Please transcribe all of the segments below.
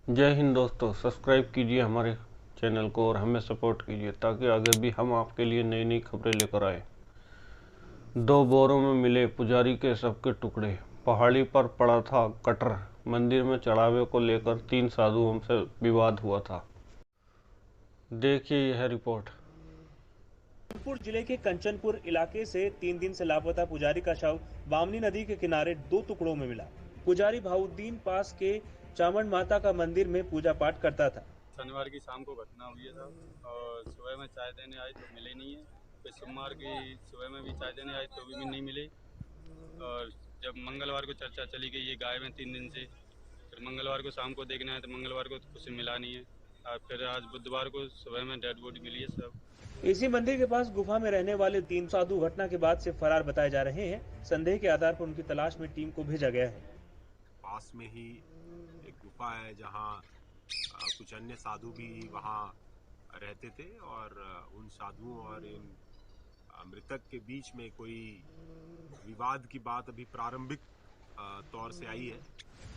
जय हिंद दोस्तों, सब्सक्राइब कीजिए हमारे चैनल को और हमें सपोर्ट कीजिए ताकि आगे भी हम आपके लिए नई नई खबरें लेकर आए। 2 बोरों में मिले पुजारी के शव के टुकड़े। पहाड़ी पर पड़ा था कटर। मंदिर में चढ़ावे को लेकर 3 साधुओं से विवाद हुआ था। देखिए यह रिपोर्ट। जौनपुर जिले के कंचनपुर इलाके से 3 दिन से लापता पुजारी का शव बामनी नदी के किनारे 2 टुकड़ों में मिला। पुजारी भाउद्दीन पास के चामड़ माता का मंदिर में पूजा पाठ करता था। शनिवार की शाम को घटना हुई है साहब, और सुबह में चाय देने आए तो मिले नहीं है। फिर सोमवार की सुबह में भी चाय देने आए तो भी नहीं मिले। और जब मंगलवार को चर्चा चली गई ये गायब है 3 दिन से। फिर मंगलवार को शाम को देखने आए तो मंगलवार को तो कुछ मिला नहीं है। और फिर आज बुधवार को सुबह में डेड बॉडी मिली है सब। इसी मंदिर के पास गुफा में रहने वाले 3 साधु घटना के बाद से फरार बताए जा रहे हैं। संदेह के आधार पर उनकी तलाश में टीम को भेजा गया है। पास में ही एक गुफा है जहाँ कुछ अन्य साधु भी वहाँ रहते थे और उन साधुओं और इन मृतक के बीच में कोई विवाद की बात अभी प्रारंभिक तौर से आई है।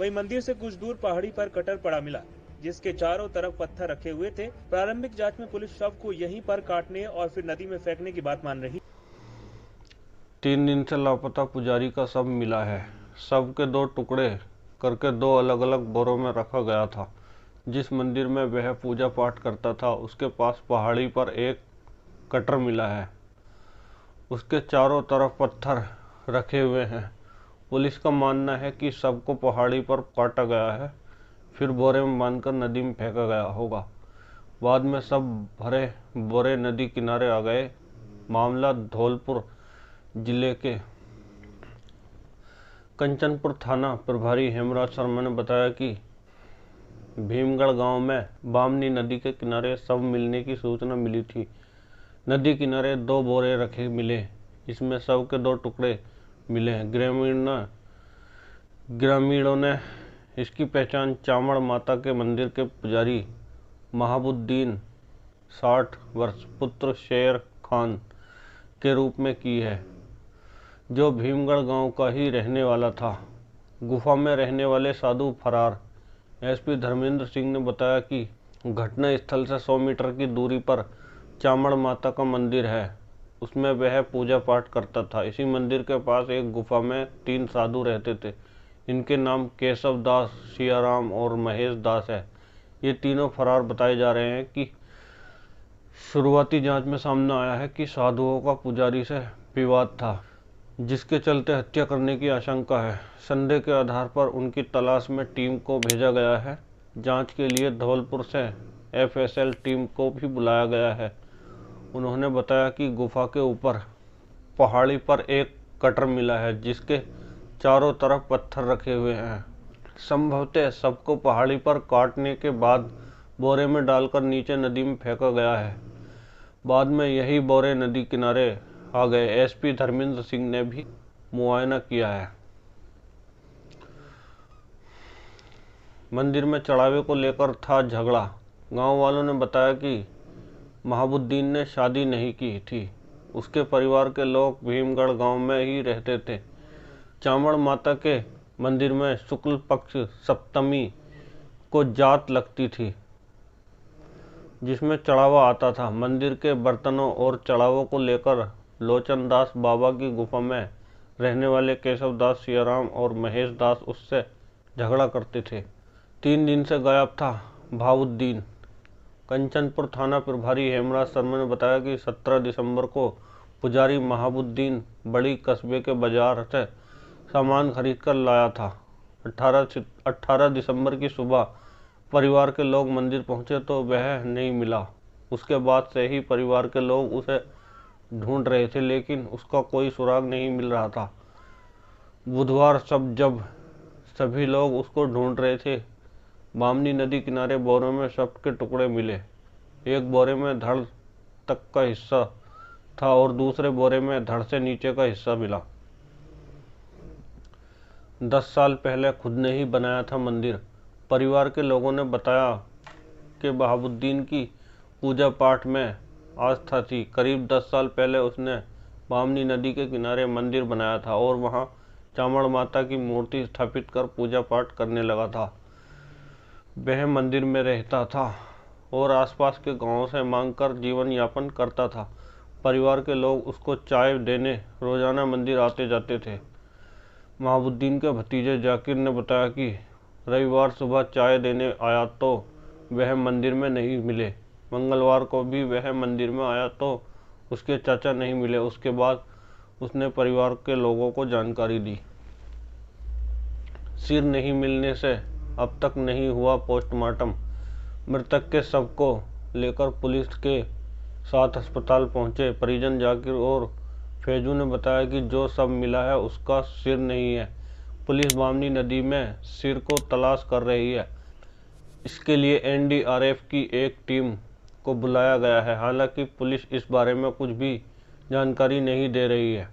वही मंदिर से कुछ दूर पहाड़ी पर कटर पड़ा मिला, जिसके चारों तरफ पत्थर रखे हुए थे। प्रारंभिक जांच में पुलिस शव को यहीं पर काटने और फिर नदी में फेंकने की बात मान रही। 3 दिन से लापता पुजारी का शव मिला है। शव के 2 टुकड़े करके 2 अलग अलग बोरों में रखा गया था। जिस मंदिर में वह पूजा पाठ करता था उसके पास पहाड़ी पर एक कटर मिला है। उसके चारों तरफ पत्थर रखे हुए हैं। पुलिस का मानना है कि शव को पहाड़ी पर काटा गया है, फिर बोरे में बांधकर नदी में फेंका गया होगा। बाद में सब भरे बोरे नदी किनारे आ गए। मामला धौलपुर जिले के कंचनपुर थाना प्रभारी हेमराज शर्मा ने बताया कि भीमगढ़ गांव में बामनी नदी के किनारे शव मिलने की सूचना मिली थी। नदी किनारे 2 बोरे रखे मिले, इसमें शव के 2 टुकड़े मिले। ग्रामीणों ने इसकी पहचान चामड़ माता के मंदिर के पुजारी महाबुद्दीन 60 वर्ष पुत्र शेर खान के रूप में की है, जो भीमगढ़ गांव का ही रहने वाला था। गुफा में रहने वाले साधु फरार। एसपी धर्मेंद्र सिंह ने बताया कि घटना स्थल से 100 मीटर की दूरी पर चामड़ माता का मंदिर है, उसमें वह पूजा पाठ करता था। इसी मंदिर के पास एक गुफा में 3 साधु रहते थे। इनके नाम केशव दास, सियाराम और महेश दास है। ये तीनों फरार बताए जा रहे हैं कि शुरुआती जांच में सामने आया है कि साधुओं का पुजारी से विवाद था, जिसके चलते हत्या करने की आशंका है। संदेह के आधार पर उनकी तलाश में टीम को भेजा गया है। जांच के लिए धौलपुर से एफएसएल टीम को भी बुलाया गया है। उन्होंने बताया कि गुफा के ऊपर पहाड़ी पर एक कटर मिला है, जिसके चारों तरफ पत्थर रखे हुए हैं। संभवतः सबको पहाड़ी पर काटने के बाद बोरे में डालकर नीचे नदी में फेंका गया है। बाद में यही बोरे नदी किनारे आ गए। एसपी धर्मेंद्र सिंह ने भी मुआयना किया है। मंदिर में चढ़ावे को लेकर था झगड़ा। गांव वालों ने बताया कि महाबुद्दीन ने शादी नहीं की थी। उसके परिवार के लोग भीमगढ़ गांव में ही रहते थे। चामड़ माता के मंदिर में शुक्ल पक्ष सप्तमी को जात लगती थी, जिसमें चढ़ावा आता था। मंदिर के बर्तनों और चढ़ावों को लेकर लोचन दास बाबा की गुफा में रहने वाले केशव दास, सियाराम और महेश दास उससे झगड़ा करते थे। 3 दिन से गायब था भाउद्दीन। कंचनपुर थाना प्रभारी हेमराज शर्मा ने बताया कि 17 दिसंबर को पुजारी महाबुद्दीन कस्बे के बाजार से सामान खरीद कर लाया था। 18 दिसंबर की सुबह परिवार के लोग मंदिर पहुंचे तो वह नहीं मिला। उसके बाद से ही परिवार के लोग उसे ढूंढ रहे थे, लेकिन उसका कोई सुराग नहीं मिल रहा था। बुधवार जब सभी लोग उसको ढूंढ रहे थे, बामनी नदी किनारे बोरों में शव के टुकड़े मिले। एक बोरे में धड़ तक का हिस्सा था और दूसरे बोरे में धड़ से नीचे का हिस्सा मिला। 10 साल पहले खुद ने ही बनाया था मंदिर। परिवार के लोगों ने बताया कि बहाबुद्दीन की पूजा पाठ में आस्था थी। करीब 10 साल पहले उसने बामनी नदी के किनारे मंदिर बनाया था और वहां चामड़ माता की मूर्ति स्थापित कर पूजा पाठ करने लगा था। वह मंदिर में रहता था और आसपास के गांवों से मांगकर जीवन यापन करता था। परिवार के लोग उसको चाय देने रोजाना मंदिर आते जाते थे। महाबुद्दीन के भतीजे जाकिर ने बताया कि रविवार सुबह चाय देने आया तो वह मंदिर में नहीं मिले। मंगलवार को भी वह मंदिर में आया तो उसके चाचा नहीं मिले। उसके बाद उसने परिवार के लोगों को जानकारी दी। सिर नहीं मिलने से अब तक नहीं हुआ पोस्टमार्टम। मृतक के शव को लेकर पुलिस के साथ अस्पताल पहुंचे परिजन जाकिर और फैजू ने बताया कि जो शव मिला है उसका सिर नहीं है। पुलिस बामनी नदी में सिर को तलाश कर रही है। इसके लिए एनडीआरएफ की एक टीम को बुलाया गया है। हालांकि पुलिस इस बारे में कुछ भी जानकारी नहीं दे रही है।